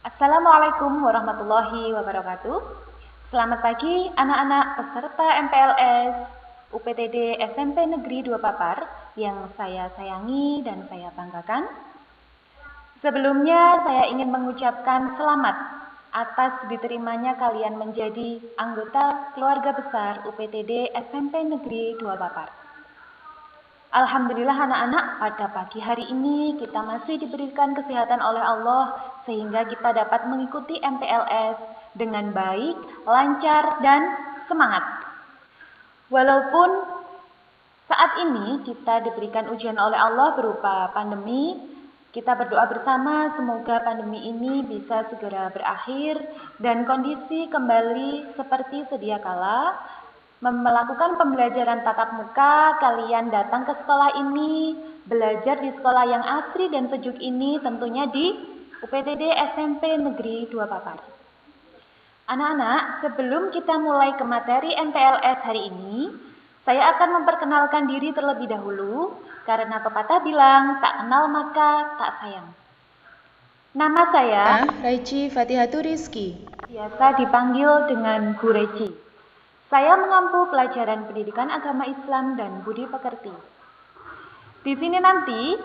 Assalamualaikum warahmatullahi wabarakatuh. Selamat pagi anak-anak peserta MPLS UPTD SMP Negeri 2 Papar yang saya sayangi dan saya banggakan. Sebelumnya saya ingin mengucapkan selamat atas diterimanya kalian menjadi anggota keluarga besar UPTD SMP Negeri 2 Papar. Alhamdulillah anak-anak, pada pagi hari ini kita masih diberikan kesehatan oleh Allah sehingga kita dapat mengikuti MPLS dengan baik, lancar, dan semangat. Walaupun saat ini kita diberikan ujian oleh Allah berupa pandemi, kita berdoa bersama semoga pandemi ini bisa segera berakhir dan kondisi kembali seperti sedia kala. Melakukan pembelajaran tatap muka, kalian datang ke sekolah ini, belajar di sekolah yang asri dan sejuk ini tentunya di UPTD SMP Negeri 2 Papar. Anak-anak, sebelum kita mulai ke materi MPLS hari ini, saya akan memperkenalkan diri terlebih dahulu, karena pepatah bilang, tak kenal maka tak sayang. Nama saya Raici Fatihatu Rizky. Biasa dipanggil dengan Bu Reci. Saya mengampu pelajaran pendidikan agama Islam dan budi pekerti. Di sini nanti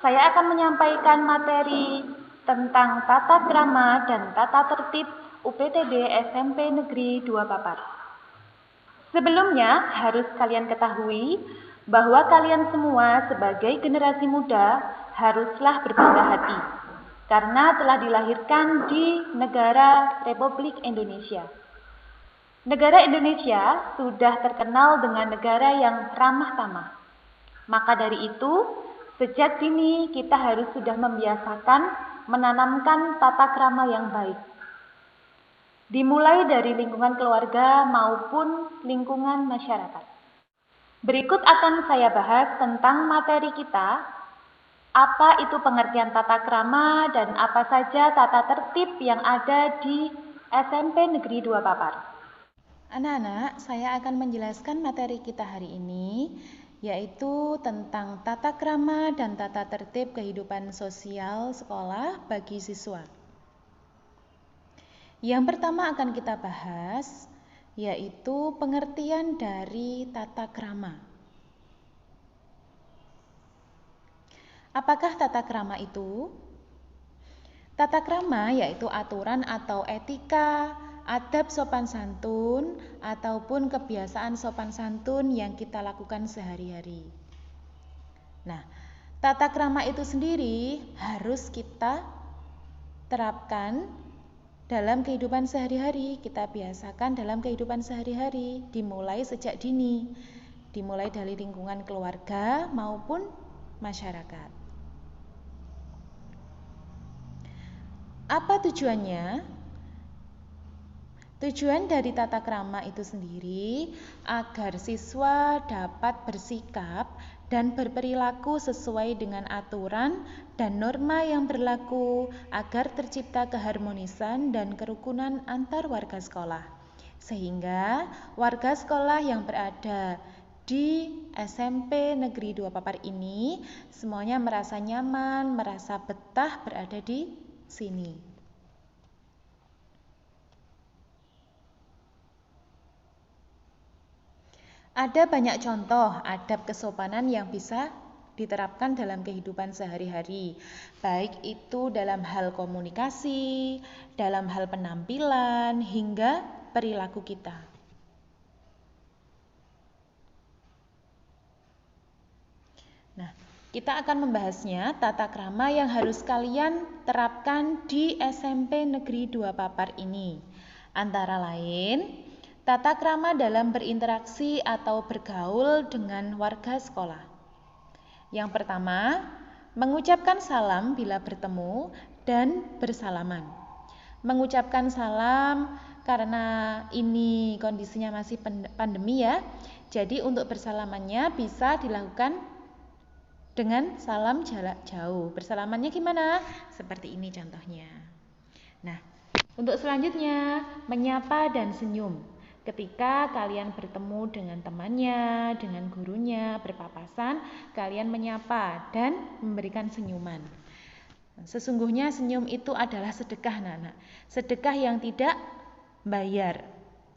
saya akan menyampaikan materi tentang tata krama dan tata tertib UPTD SMP Negeri 2 Papar. Sebelumnya harus kalian ketahui bahwa kalian semua sebagai generasi muda haruslah berbangga hati karena telah dilahirkan di negara Republik Indonesia. Negara Indonesia sudah terkenal dengan negara yang ramah tamah. Maka dari itu, sejak dini kita harus sudah membiasakan menanamkan tata krama yang baik. Dimulai dari lingkungan keluarga maupun lingkungan masyarakat. Berikut akan saya bahas tentang materi kita, apa itu pengertian tata krama dan apa saja tata tertib yang ada di SMP Negeri 2 Papar. Anak-anak, saya akan menjelaskan materi kita hari ini, yaitu tentang tata krama dan tata tertib kehidupan sosial sekolah bagi siswa. Yang pertama akan kita bahas, yaitu pengertian dari tata krama. Apakah tata krama itu? Tata krama yaitu aturan atau etika, adab sopan santun, ataupun kebiasaan sopan santun yang kita lakukan sehari-hari. Nah, tata krama itu sendiri harus kita terapkan dalam kehidupan sehari-hari, kita biasakan dalam kehidupan sehari-hari, dimulai sejak dini, dimulai dari lingkungan keluarga maupun masyarakat. Apa tujuannya? Tujuan dari tata krama itu sendiri agar siswa dapat bersikap dan berperilaku sesuai dengan aturan dan norma yang berlaku agar tercipta keharmonisan dan kerukunan antar warga sekolah. Sehingga warga sekolah yang berada di SMP Negeri 2 Papar ini semuanya merasa nyaman, merasa betah berada di sini. Ada banyak contoh adab kesopanan yang bisa diterapkan dalam kehidupan sehari-hari, baik itu dalam hal komunikasi, dalam hal penampilan, hingga perilaku kita. Nah, kita akan membahasnya tata krama yang harus kalian terapkan di SMP Negeri 2 Papar ini. Antara lain, tata krama dalam berinteraksi atau bergaul dengan warga sekolah. Yang pertama, mengucapkan salam bila bertemu dan bersalaman. Mengucapkan salam karena ini kondisinya masih pandemi ya. Jadi untuk bersalamannya bisa dilakukan dengan salam jarak jauh. Bersalamannya gimana? Seperti ini contohnya. Nah, untuk selanjutnya, menyapa dan senyum. Ketika kalian bertemu dengan temannya, dengan gurunya, berpapasan, kalian menyapa dan memberikan senyuman. Sesungguhnya senyum itu adalah sedekah, anak-anak. Sedekah yang tidak bayar,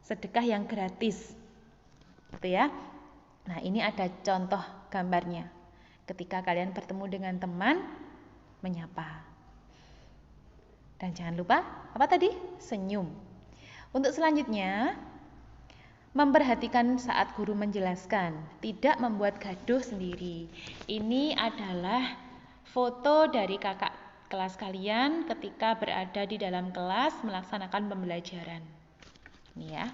sedekah yang gratis. Gitu ya. Nah, ini ada contoh gambarnya. Ketika kalian bertemu dengan teman, menyapa. Dan jangan lupa, apa tadi? Senyum. Untuk selanjutnya, memperhatikan saat guru menjelaskan, tidak membuat gaduh sendiri. Ini adalah foto dari kakak kelas kalian ketika berada di dalam kelas melaksanakan pembelajaran. Ini ya.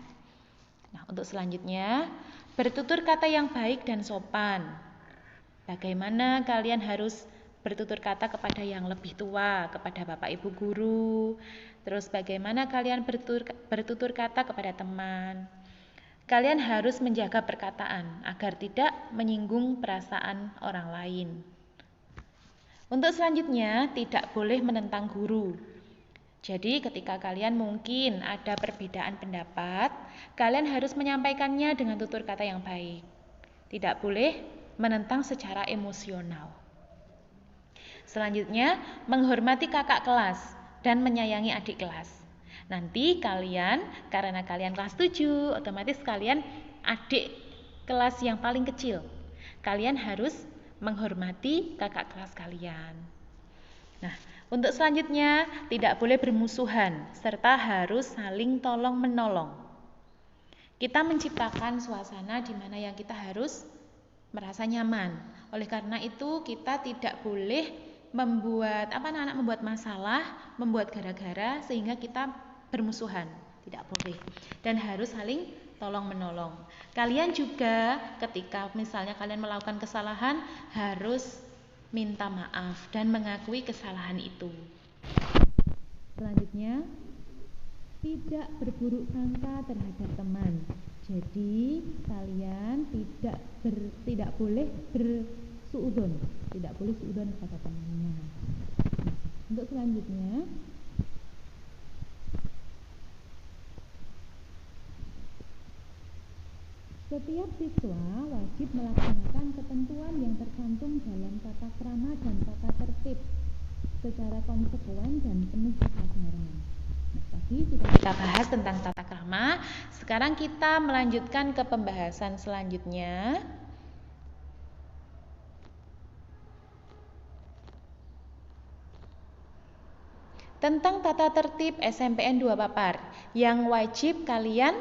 Nah, untuk selanjutnya, bertutur kata yang baik dan sopan. Bagaimana kalian harus bertutur kata kepada yang lebih tua, kepada Bapak Ibu guru. Terus bagaimana kalian bertutur kata kepada teman. Kalian harus menjaga perkataan agar tidak menyinggung perasaan orang lain. Untuk selanjutnya, tidak boleh menentang guru. Jadi ketika kalian mungkin ada perbedaan pendapat, kalian harus menyampaikannya dengan tutur kata yang baik. Tidak boleh menentang secara emosional. Selanjutnya, menghormati kakak kelas dan menyayangi adik kelas. Nanti kalian, karena kalian kelas 7, otomatis kalian adik kelas yang paling kecil. Kalian harus menghormati kakak kelas kalian. Nah, untuk selanjutnya, tidak boleh bermusuhan, serta harus saling tolong-menolong. Kita menciptakan suasana di mana yang kita harus merasa nyaman. Oleh karena itu, kita tidak boleh membuat masalah, membuat gara-gara sehingga kita bermusuhan. Tidak boleh. Dan harus saling tolong-menolong. Kalian juga ketika misalnya kalian melakukan kesalahan harus minta maaf dan mengakui kesalahan itu. Selanjutnya, tidak berburuk sangka terhadap teman. Jadi kalian tidak boleh bersuudzon, tidak boleh suudzon kepada temannya. Untuk selanjutnya, setiap siswa wajib melaksanakan ketentuan yang tercantum dalam tata krama dan tata tertib secara konsekuen dan penuh kesadaran. Nah, tadi sudah kita bahas tentang tata krama. Sekarang kita melanjutkan ke pembahasan selanjutnya. Tentang tata tertib SMPN 2 Papar yang wajib kalian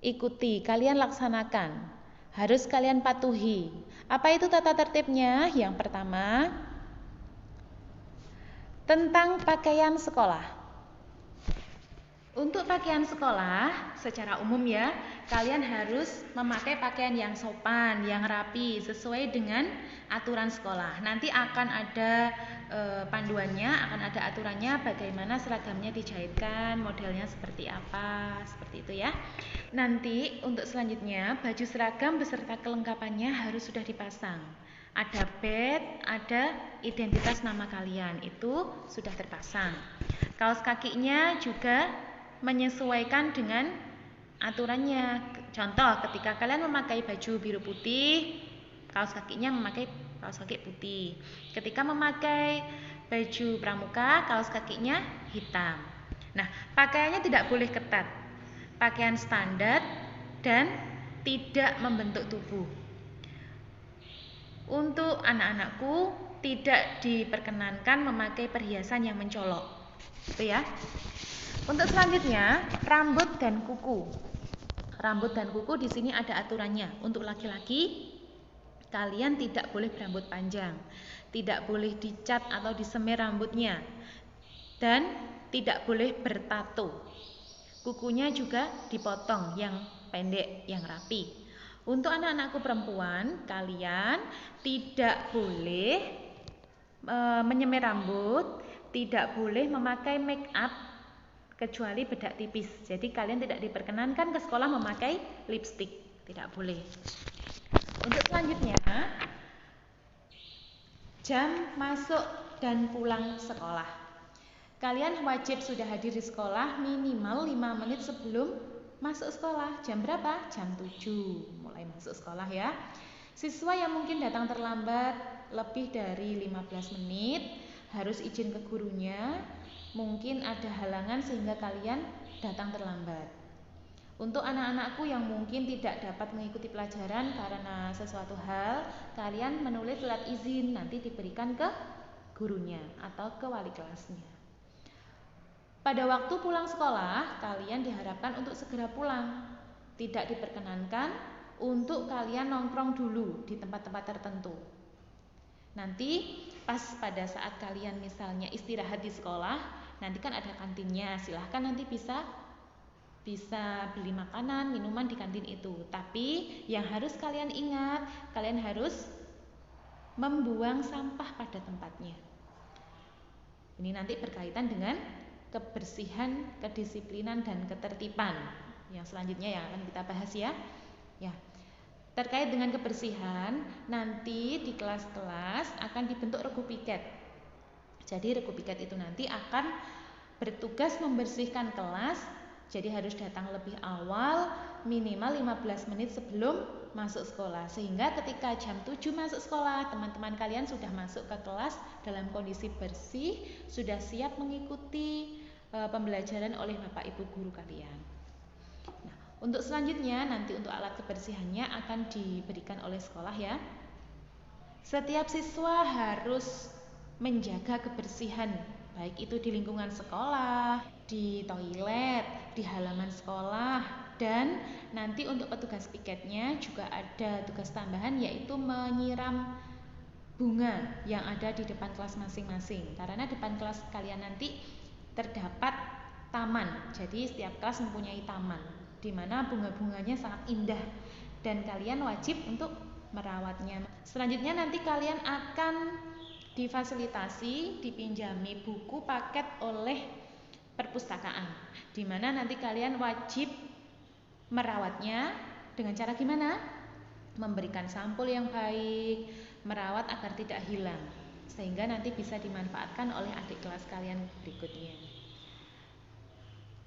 ikuti, kalian laksanakan, harus kalian patuhi. Apa itu tata tertibnya? Yang pertama, tentang pakaian sekolah. Untuk pakaian sekolah, secara umum ya, kalian harus memakai pakaian yang sopan, yang rapi, sesuai dengan aturan sekolah. Nanti akan ada panduannya, akan ada aturannya bagaimana seragamnya dijahitkan, modelnya seperti apa, seperti itu ya. Nanti untuk selanjutnya, baju seragam beserta kelengkapannya harus sudah dipasang. Ada badge, ada identitas nama kalian, itu sudah terpasang. Kaos kakinya juga menyesuaikan dengan aturannya. Contoh, ketika kalian memakai baju biru putih, kaos kakinya memakai kaos kaki putih. Ketika memakai baju pramuka, kaos kakinya hitam. Nah, pakaiannya tidak boleh ketat. Pakaian standar dan tidak membentuk tubuh. Untuk anak-anakku tidak diperkenankan memakai perhiasan yang mencolok. Itu ya. Untuk selanjutnya, rambut dan kuku. Rambut dan kuku di sini ada aturannya. Untuk laki-laki, kalian tidak boleh berambut panjang, tidak boleh dicat atau disemir rambutnya, dan tidak boleh bertato. Kukunya juga dipotong yang pendek, yang rapi. Untuk anak-anakku perempuan, kalian tidak boleh menyemir rambut, tidak boleh memakai make up kecuali bedak tipis. Jadi kalian tidak diperkenankan ke sekolah memakai lipstik, tidak boleh. Untuk selanjutnya, jam masuk dan pulang sekolah. Kalian wajib sudah hadir di sekolah minimal 5 menit sebelum masuk sekolah. Jam berapa? Jam 7 mulai masuk sekolah ya. Siswa yang mungkin datang terlambat lebih dari 15 menit harus izin ke gurunya, mungkin ada halangan sehingga kalian datang terlambat. Untuk anak-anakku yang mungkin tidak dapat mengikuti pelajaran karena sesuatu hal, kalian menulis surat izin, nanti diberikan ke gurunya atau ke wali kelasnya. Pada waktu pulang sekolah, kalian diharapkan untuk segera pulang. Tidak diperkenankan untuk kalian nongkrong dulu di tempat-tempat tertentu. Nanti pas pada saat kalian misalnya istirahat di sekolah, nanti kan ada kantinnya, silahkan nanti bisa beli makanan, minuman di kantin itu. Tapi yang harus kalian ingat, kalian harus membuang sampah pada tempatnya. Ini nanti berkaitan dengan kebersihan, kedisiplinan, dan ketertiban. Yang selanjutnya yang akan kita bahas ya. Terkait dengan kebersihan, nanti di kelas-kelas akan dibentuk regu piket. Jadi regu piket itu nanti akan bertugas membersihkan kelas. Jadi harus datang lebih awal, minimal 15 menit sebelum masuk sekolah. Sehingga ketika jam 7 masuk sekolah, teman-teman kalian sudah masuk ke kelas dalam kondisi bersih, sudah siap mengikuti pembelajaran oleh Bapak Ibu guru kalian. Nah, untuk selanjutnya nanti untuk alat kebersihannya akan diberikan oleh sekolah ya. Setiap siswa harus menjaga kebersihan, baik itu di lingkungan sekolah, di toilet, di halaman sekolah, dan nanti untuk petugas piketnya juga ada tugas tambahan yaitu menyiram bunga yang ada di depan kelas masing-masing. Karena depan kelas kalian nanti terdapat taman, jadi setiap kelas mempunyai taman di mana bunga-bunganya sangat indah dan kalian wajib untuk merawatnya. Selanjutnya nanti kalian akan difasilitasi, dipinjami buku paket oleh perpustakaan, di mana nanti kalian wajib merawatnya dengan cara gimana? Memberikan sampul yang baik, merawat agar tidak hilang, sehingga nanti bisa dimanfaatkan oleh adik kelas kalian berikutnya.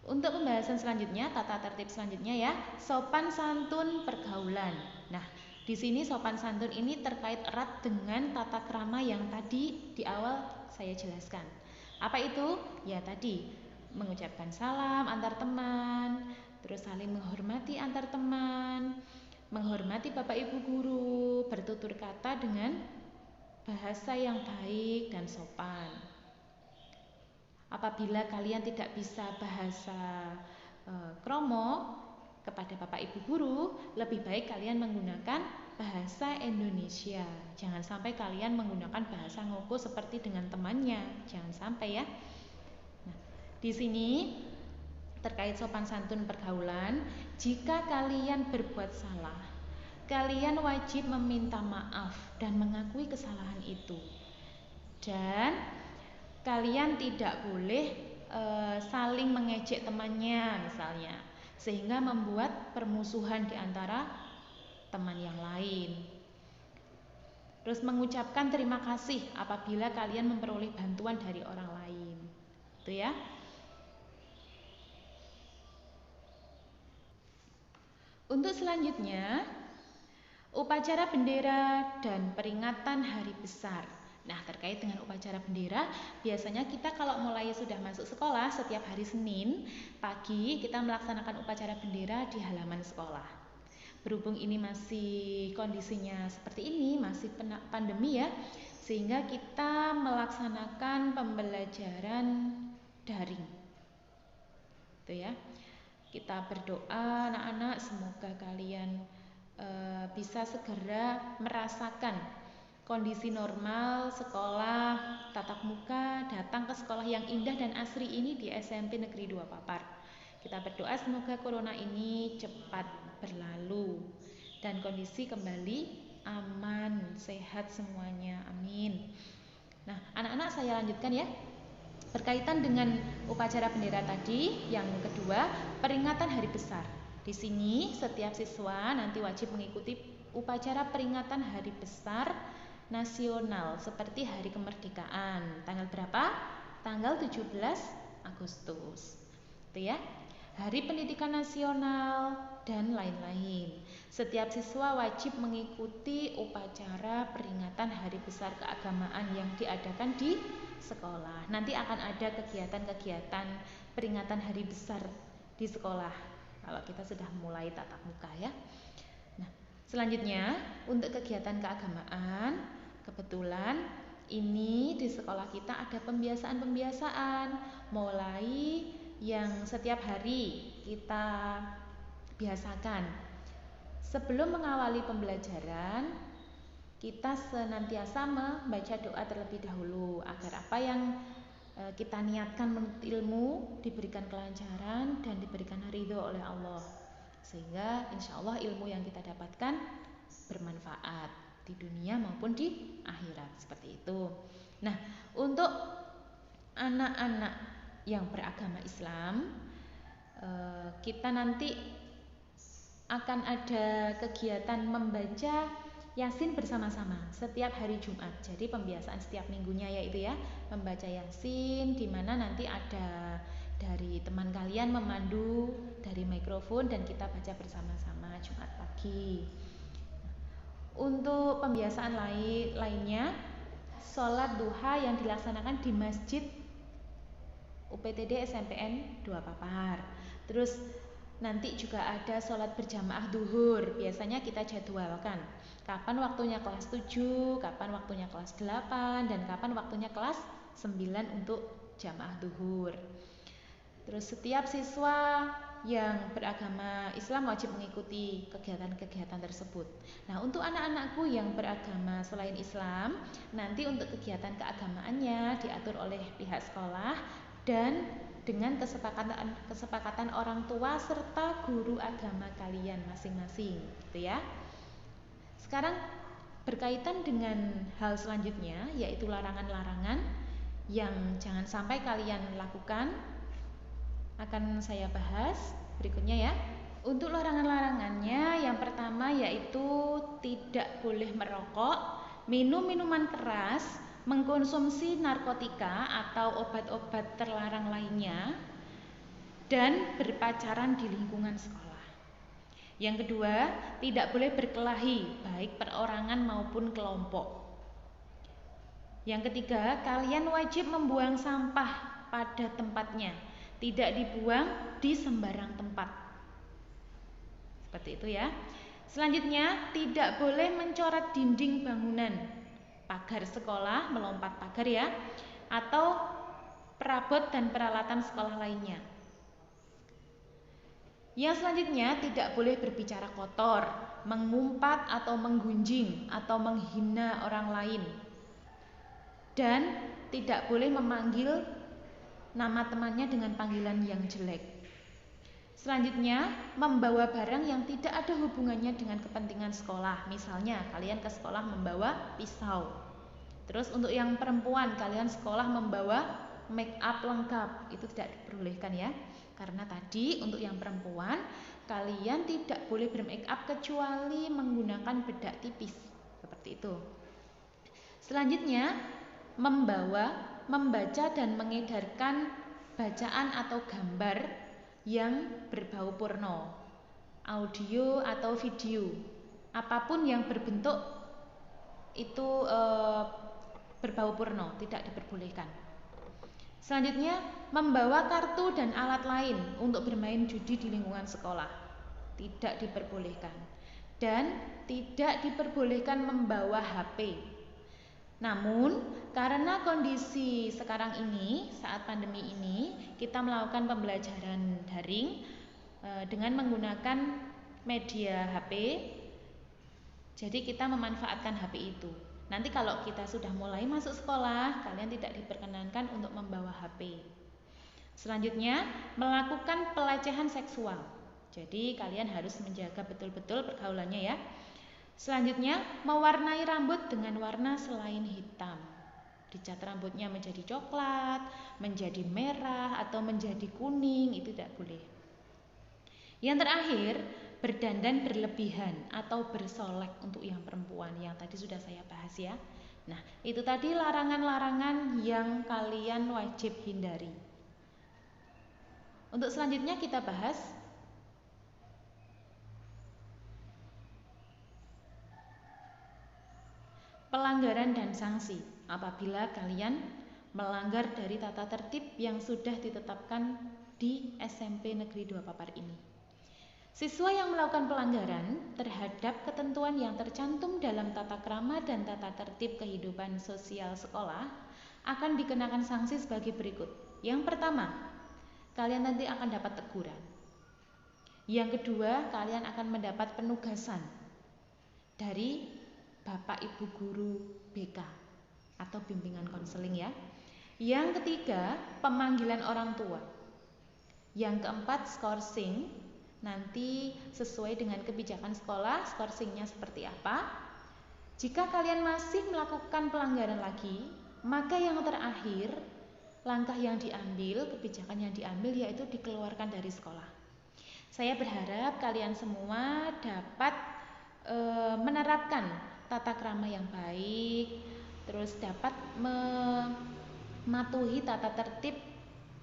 Untuk pembahasan selanjutnya, tata tertib selanjutnya ya, sopan santun pergaulan. Nah, di sini sopan santun ini terkait erat dengan tata krama yang tadi di awal saya jelaskan. Apa itu? Ya tadi, mengucapkan salam antar teman, terus saling menghormati antar teman, menghormati Bapak Ibu guru, bertutur kata dengan bahasa yang baik dan sopan. Apabila kalian tidak bisa bahasa kromo kepada Bapak Ibu guru, lebih baik kalian menggunakan bahasa Indonesia. Jangan sampai kalian menggunakan bahasa ngoko seperti dengan temannya, jangan sampai ya. Nah, di sini terkait sopan santun pergaulan, jika kalian berbuat salah, kalian wajib meminta maaf dan mengakui kesalahan itu. Dan kalian tidak boleh saling mengejek temannya misalnya, sehingga membuat permusuhan di antara teman yang lain. Terus mengucapkan terima kasih apabila kalian memperoleh bantuan dari orang lain. Itu ya. Untuk selanjutnya, upacara bendera dan peringatan hari besar. Nah, terkait dengan upacara bendera, biasanya kita kalau mulai sudah masuk sekolah, setiap hari Senin pagi kita melaksanakan upacara bendera di halaman sekolah. Berhubung ini masih kondisinya seperti ini, masih pandemi ya, sehingga kita melaksanakan pembelajaran daring. Itu ya. Kita berdoa anak-anak semoga kalian bisa segera merasakan kondisi normal sekolah tatap muka, datang ke sekolah yang indah dan asri ini di SMP Negeri 2 Papar. Kita berdoa semoga corona ini cepat berlalu dan kondisi kembali aman, sehat semuanya. Amin. Nah, anak-anak saya lanjutkan ya. Berkaitan dengan upacara bendera tadi, yang kedua, peringatan hari besar. Di sini setiap siswa nanti wajib mengikuti upacara peringatan hari besar nasional seperti hari kemerdekaan. Tanggal berapa? Tanggal 17 Agustus. Itu ya. Hari pendidikan nasional dan lain-lain. Setiap siswa wajib mengikuti upacara peringatan hari besar keagamaan yang diadakan di sekolah. Nanti akan ada kegiatan-kegiatan peringatan hari besar di sekolah kalau kita sudah mulai tatap muka ya. Nah, selanjutnya untuk kegiatan keagamaan, kebetulan ini di sekolah kita ada pembiasaan-pembiasaan, mulai yang setiap hari kita biasakan. Sebelum mengawali pembelajaran, kita senantiasa membaca doa terlebih dahulu agar apa yang kita niatkan menuntut ilmu diberikan kelancaran dan diberikan ridho oleh Allah, sehingga insya Allah ilmu yang kita dapatkan bermanfaat di dunia maupun di akhirat, seperti itu. Nah, untuk anak-anak yang beragama Islam, kita nanti akan ada kegiatan membaca Yasin bersama-sama setiap hari Jumat. Jadi pembiasaan setiap minggunya yaitu ya membaca Yasin, di mana nanti ada dari teman kalian memandu dari mikrofon dan kita baca bersama-sama Jumat pagi. Untuk pembiasaan lainnya, sholat duha yang dilaksanakan di Masjid UPTD SMPN 2 Papar. Terus nanti juga ada sholat berjamaah duhur. Biasanya kita jadwalkan kapan waktunya kelas 7, kapan waktunya kelas 8, dan kapan waktunya kelas 9 untuk jamaah duhur. Terus setiap siswa yang beragama Islam wajib mengikuti kegiatan-kegiatan tersebut. Nah, untuk anak-anakku yang beragama selain Islam, nanti untuk kegiatan keagamaannya diatur oleh pihak sekolah dan dengan kesepakatan orang tua serta guru agama kalian masing-masing, gitu ya. Sekarang berkaitan dengan hal selanjutnya, yaitu larangan-larangan yang jangan sampai kalian lakukan, akan saya bahas berikutnya ya. Untuk larangan-larangannya, yang pertama yaitu tidak boleh merokok, minum minuman keras, mengkonsumsi narkotika atau obat-obat terlarang lainnya, dan berpacaran di lingkungan sekolah. Yang kedua, tidak boleh berkelahi baik perorangan maupun kelompok. Yang ketiga, kalian wajib membuang sampah pada tempatnya, tidak dibuang di sembarang tempat. Seperti itu ya. Selanjutnya, tidak boleh mencoret dinding bangunan, pagar sekolah, melompat pagar ya, atau perabot dan peralatan sekolah lainnya. Yang selanjutnya, tidak boleh berbicara kotor, mengumpat atau menggunjing atau menghina orang lain, dan tidak boleh memanggil nama temannya dengan panggilan yang jelek. Selanjutnya, membawa barang yang tidak ada hubungannya dengan kepentingan sekolah. Misalnya, kalian ke sekolah membawa pisau. Terus untuk yang perempuan, kalian sekolah membawa make up lengkap. Itu tidak diperbolehkan ya. Karena tadi untuk yang perempuan, kalian tidak boleh bermake up kecuali menggunakan bedak tipis. Seperti itu. Selanjutnya, membaca dan mengedarkan bacaan atau gambar yang berbau porno, audio atau video, apapun yang berbentuk itu berbau porno, tidak diperbolehkan. Selanjutnya, membawa kartu dan alat lain untuk bermain judi di lingkungan sekolah, tidak diperbolehkan. Dan tidak diperbolehkan membawa HP. Namun, karena kondisi sekarang ini, saat pandemi ini, kita melakukan pembelajaran daring dengan menggunakan media HP. Jadi kita memanfaatkan HP itu. Nanti kalau kita sudah mulai masuk sekolah, kalian tidak diperkenankan untuk membawa HP. Selanjutnya, melakukan pelecehan seksual. Jadi kalian harus menjaga betul-betul pergaulannya ya. Selanjutnya, mewarnai rambut dengan warna selain hitam. Dicat rambutnya menjadi coklat, menjadi merah, atau menjadi kuning, itu tidak boleh. Yang terakhir, berdandan berlebihan atau bersolek untuk yang perempuan, yang tadi sudah saya bahas ya. Nah, itu tadi larangan-larangan yang kalian wajib hindari. Untuk selanjutnya kita bahas pelanggaran dan sanksi apabila kalian melanggar dari tata tertib yang sudah ditetapkan di SMP Negeri 2 Papar ini. Siswa yang melakukan pelanggaran terhadap ketentuan yang tercantum dalam tata krama dan tata tertib kehidupan sosial sekolah akan dikenakan sanksi sebagai berikut. Yang pertama, kalian nanti akan dapat teguran. Yang kedua, kalian akan mendapat penugasan dari Bapak Ibu Guru BK atau bimbingan konseling ya. Yang ketiga, pemanggilan orang tua. Yang keempat, skorsing. Nanti sesuai dengan kebijakan sekolah, skorsingnya seperti apa. Jika kalian masih melakukan pelanggaran lagi, maka yang terakhir, langkah yang diambil, kebijakan yang diambil yaitu dikeluarkan dari sekolah. Saya berharap kalian semua dapat menerapkan tata krama yang baik, terus dapat mematuhi tata tertib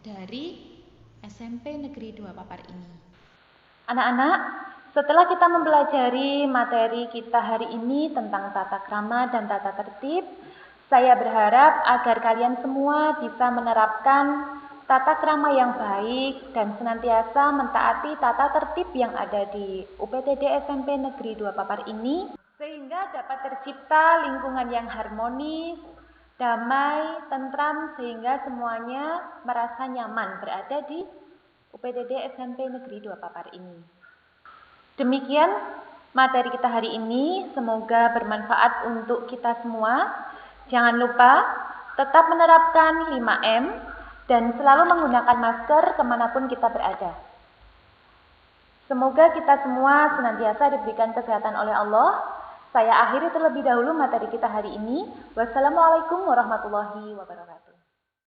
dari SMP Negeri 2 Papar ini. Anak-anak, setelah kita mempelajari materi kita hari ini tentang tata krama dan tata tertib, saya berharap agar kalian semua bisa menerapkan tata krama yang baik dan senantiasa mentaati tata tertib yang ada di UPTD SMP Negeri 2 Papar ini, sehingga dapat tercipta lingkungan yang harmonis, damai, tentram, sehingga semuanya merasa nyaman berada di UPTD SMP Negeri 2 Papar ini. Demikian materi kita hari ini, semoga bermanfaat untuk kita semua. Jangan lupa tetap menerapkan 5M dan selalu menggunakan masker kemanapun kita berada. Semoga kita semua senantiasa diberikan kesehatan oleh Allah. Saya akhiri terlebih dahulu materi kita hari ini. Wassalamualaikum warahmatullahi wabarakatuh.